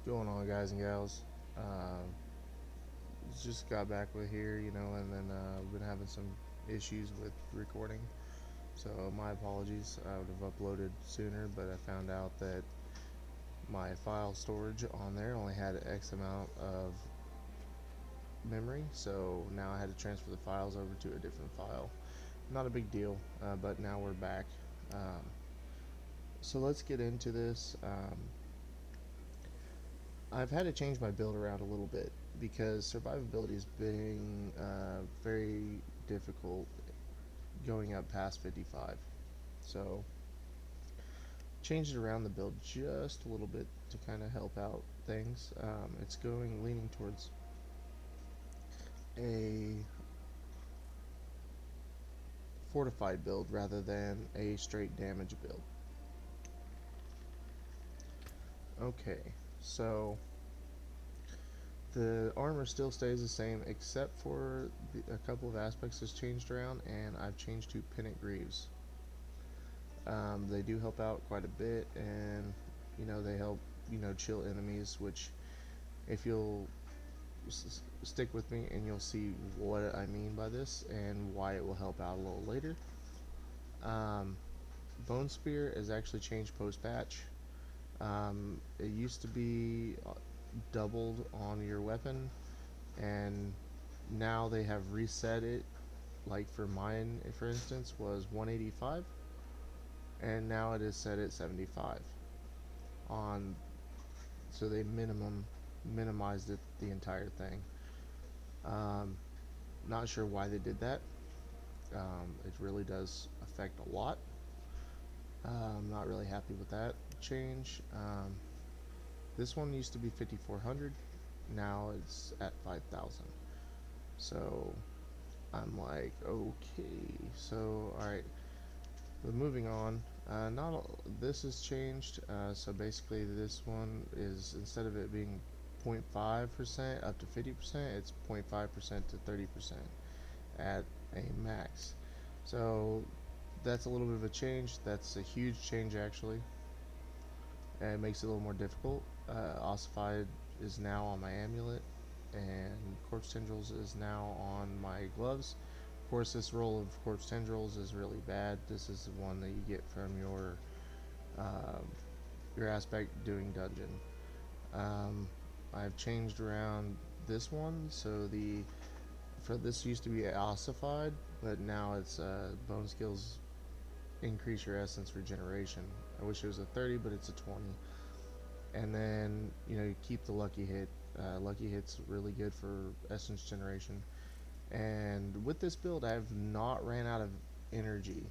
Going on, guys and gals? Just got back with here, and then been having some issues with recording. So my apologies. I would have uploaded sooner, but I found out that my file storage on there only had X amount of memory, so now I had to transfer the files over to a different file. Not a big deal, but now we're back. Um, so let's get into this. I've had to change my build around a little bit because survivability is being very difficult going up past 55. So changed around the build just a little bit to kind of help out things. It's leaning towards a fortified build rather than a straight damage build. Okay, so the armor still stays the same except for a couple of aspects has changed around, and I've changed to Pennant Greaves. They do help out quite a bit, and they help chill enemies. Which, if you'll stick with me, and you'll see what I mean by this and why it will help out a little later. Um, Bone Spear is actually changed post patch. It used to be doubled on your weapon, and now they have reset it. Like for mine, for instance, was 185, and now it is set at 75 on, so they minimized it the entire thing. um, Not sure why they did that. It really does affect a lot. I'm not really happy with that change. This one used to be 5400, now it's at 5000, so I'm like, okay. So alright, but moving on, not this has changed. So basically, this one is, instead of it being 0.5% up to 50%, it's 0.5% to 30% at a max. So that's a little bit of a change. That's a huge change, actually, and it makes it a little more difficult. Ossified is now on my amulet, and Corpse Tendrils is now on my gloves. Of course, this roll of Corpse Tendrils is really bad. This is the one that you get from um, your aspect doing dungeon. Um, I've changed around this one, so for this used to be ossified, but now it's bone skills increase your essence regeneration. I wish it was a 30, but it's a 20. And then you keep the lucky hit. Lucky hit's really good for essence generation. And with this build, I have not ran out of energy,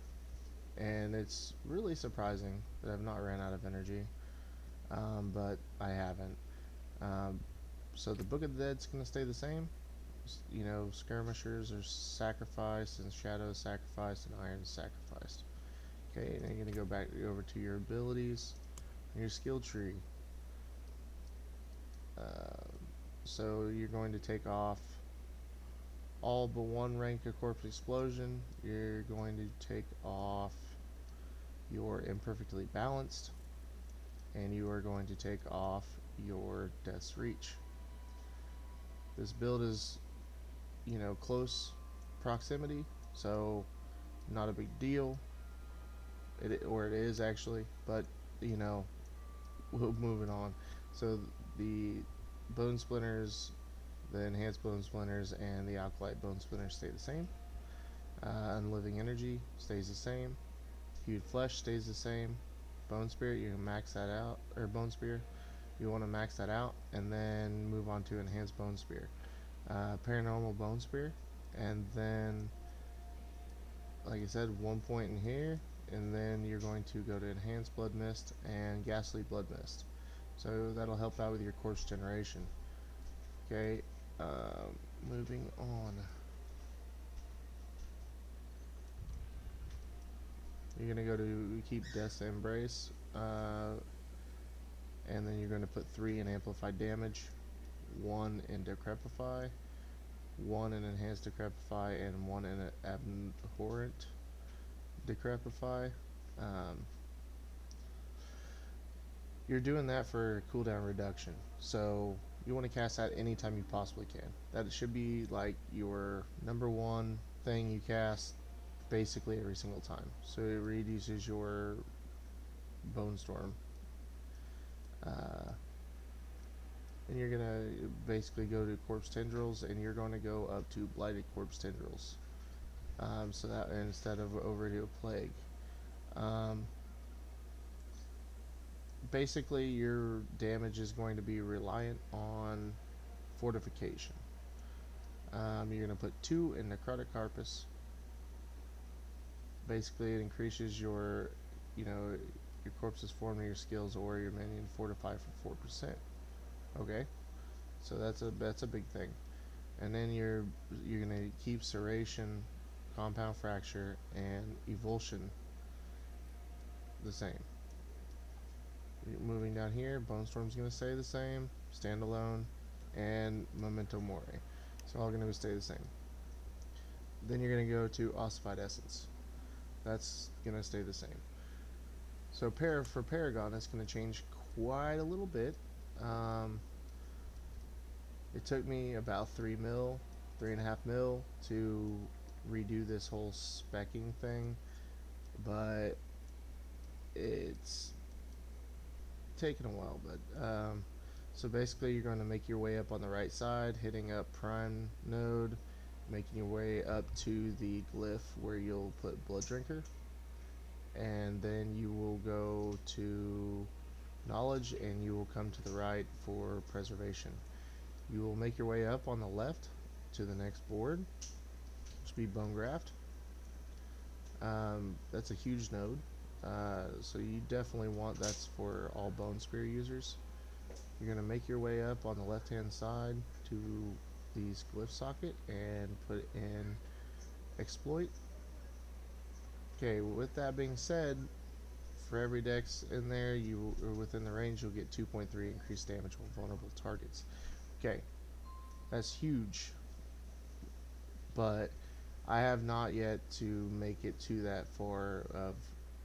and it's really surprising that I've not ran out of energy. But I haven't. Um, so the Book of the Dead's gonna stay the same. Skirmishers are sacrificed, and shadows sacrificed, and iron sacrificed. Okay, and you're gonna go back over to your abilities, your skill tree. Uh, so you're going to take off all but one rank of Corpse Explosion. You're going to take off your Imperfectly Balanced, and you are going to take off your Death's Reach. This build is, close proximity, so not a big deal. It is actually, but you know, we're moving on. So the bone splinters, the enhanced bone splinters, and the alkalite bone splinters stay the same. Unliving energy stays the same. Hewed flesh stays the same. Bone spirit, you can max that out, or bone spear, you want to max that out, and then move on to enhanced bone spear. Paranormal bone spear, and then, like I said, 1 point in here, and then you're going to go to enhanced blood mist and ghastly blood mist. So that'll help out with your corpse generation. Okay, moving on. You're gonna go to keep Death's Embrace, and then you're gonna put 3 in amplified damage, 1 in decrepify, 1 in enhanced decrepify, and 1 in abhorrent decrepify. Um, you're doing that for cooldown reduction. So you want to cast that anytime you possibly can. That should be like your number one thing you cast basically every single time. So it reduces your Bone Storm. And you're gonna basically go to Corpse Tendrils, and you're going to go up to Blighted Corpse Tendrils. So that instead of over to a Plague. Basically, your damage is going to be reliant on Fortification. You're going to put 2 in Necrotic Carpus. Basically, it increases your, your corpse's form to your skills or your minion fortify for 4%. Okay, so that's a big thing. And then you're gonna keep Serration, Compound Fracture, and Evulsion the same. Moving down here, Bone Storm's gonna stay the same, Standalone, and Memento Mori. So all gonna stay the same. Then you're gonna go to Ossified Essence. That's gonna stay the same. So for Paragon, it's gonna change quite a little bit. It took me about 3.5 mil to redo this whole specking thing, but it's taken a while. But so basically, you're going to make your way up on the right side, hitting up Prime Node, making your way up to the glyph where you'll put Blood Drinker, and then you will go to Knowledge, and you will come to the right for Preservation. You will make your way up on the left to the next board, which will be Bone Graft. That's a huge node, so you definitely want that's for all Bone Spear users. You're going to make your way up on the left hand side to the glyph socket and put in Exploit. Okay, with that being said, for every dex in there, you or within the range, you'll get 2.3 increased damage when vulnerable targets. Okay, that's huge, but I have not yet to make it to that far of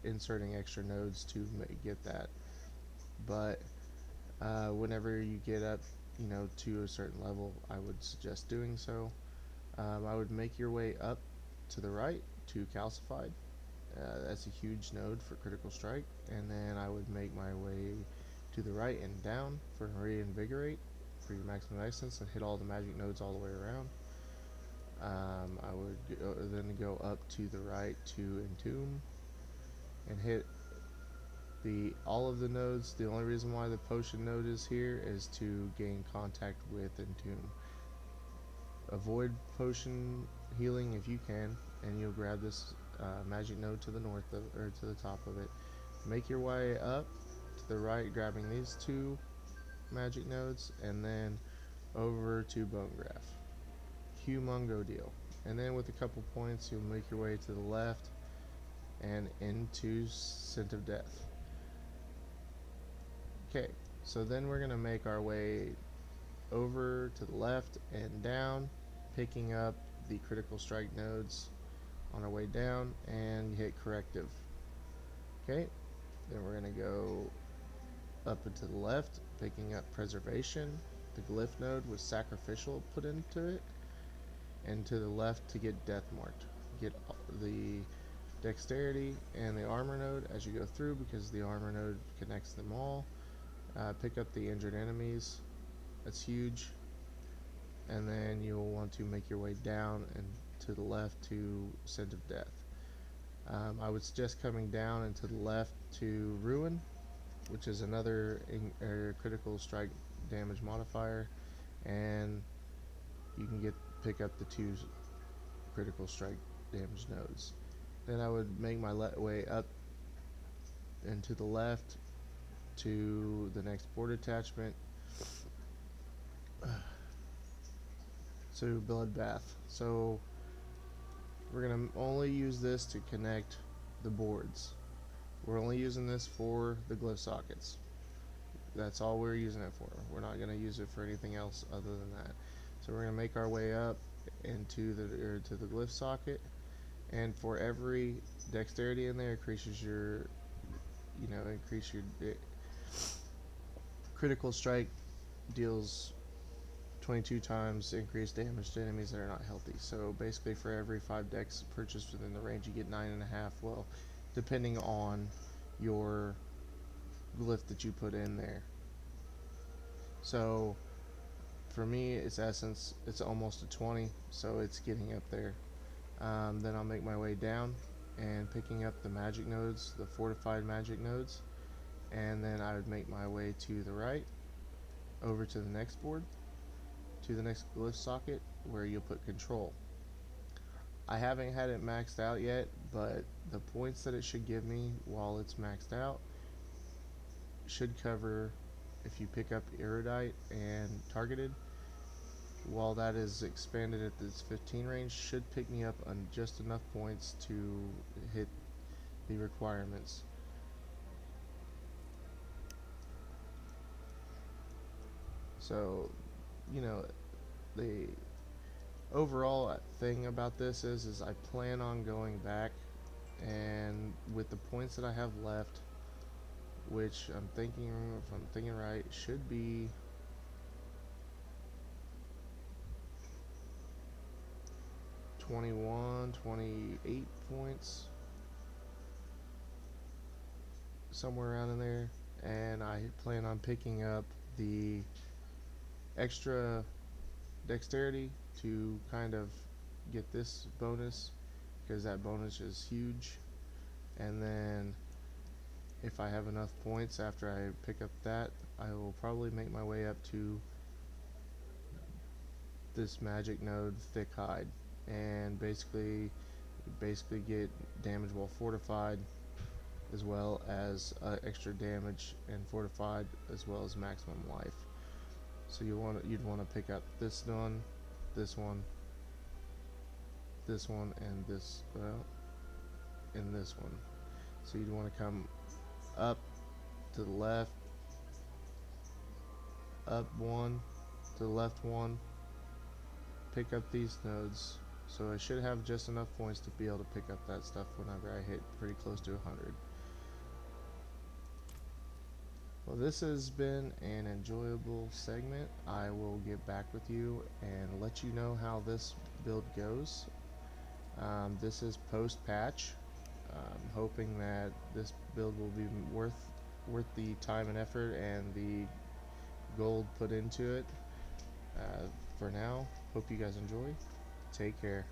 inserting extra nodes to get that. But whenever you get up, to a certain level, I would suggest doing so. I would make your way up to the right to Calcified. That's a huge node for Critical Strike, and then I would make my way to the right and down for Reinvigorate for your maximum essence and hit all the magic nodes all the way around. I would then go up to the right to Entomb and hit all of the nodes. The only reason why the potion node is here is to gain contact with Entomb. Avoid potion healing if you can, and you'll grab this magic node to the north or to the top of it. Make your way up to the right, grabbing these 2 magic nodes, and then over to Bone Graft. Humongo deal. And then with a couple points, you'll make your way to the left and into Scent of Death. Okay, so then we're going to make our way over to the left and down, picking up the Critical Strike nodes on our way down, and hit Corrective. Okay, then we're going to go up and to the left, picking up Preservation. The Glyph node with Sacrificial put into it, and to the left to get Death Marked. Get the Dexterity and the Armor node as you go through, because the Armor node connects them all. Pick up the Injured Enemies. That's huge. And then you'll want to make your way down and to the left to Scent of Death. I would suggest coming down and to the left to Ruin, which is another critical strike damage modifier, and you can pick up the 2 critical strike damage nodes. Then I would make my way up and to the left to the next board attachment, to Bloodbath. So we're going to only use this to connect the boards. We're only using this for the glyph sockets. That's all we're using it for. We're not going to use it for anything else other than that. So we're going to make our way up into to the glyph socket, and for every dexterity in there, increases your Critical strike deals 22 times increased damage to enemies that are not healthy. So basically, for every 5 decks purchased within the range, you get 9.5. Well, depending on your glyph that you put in there. So for me, it's essence. It's almost a 20, so it's getting up there. Then I'll make my way down and picking up the magic nodes, the fortified magic nodes, and then I would make my way to the right, over to the next board, to the next glyph socket where you'll put control. I haven't had it maxed out yet, but the points that it should give me while it's maxed out should cover, if you pick up erudite and targeted, while that is expanded at this 15 range, should pick me up on just enough points to hit the requirements. So, you know, the overall thing about this is I plan on going back, and with the points that I have left, which I'm thinking, if I'm thinking right, should be 21, 28 points, somewhere around in there. And I plan on picking up the extra dexterity to kind of get this bonus, because that bonus is huge. And then if I have enough points after I pick up that, I will probably make my way up to this magic node, thick hide, and basically get damage while fortified, as well as extra damage and fortified, as well as maximum life. So you'd want to pick up this one, this one, this one, and this and this one. So you'd want to come up to the left, up one, to the left one, pick up these nodes. So I should have just enough points to be able to pick up that stuff whenever I hit pretty close to 100. Well, this has been an enjoyable segment. I will get back with you and let you know how this build goes. This is post-patch. Hoping that this build will be worth the time and effort and the gold put into it. For now, hope you guys enjoy. Take care.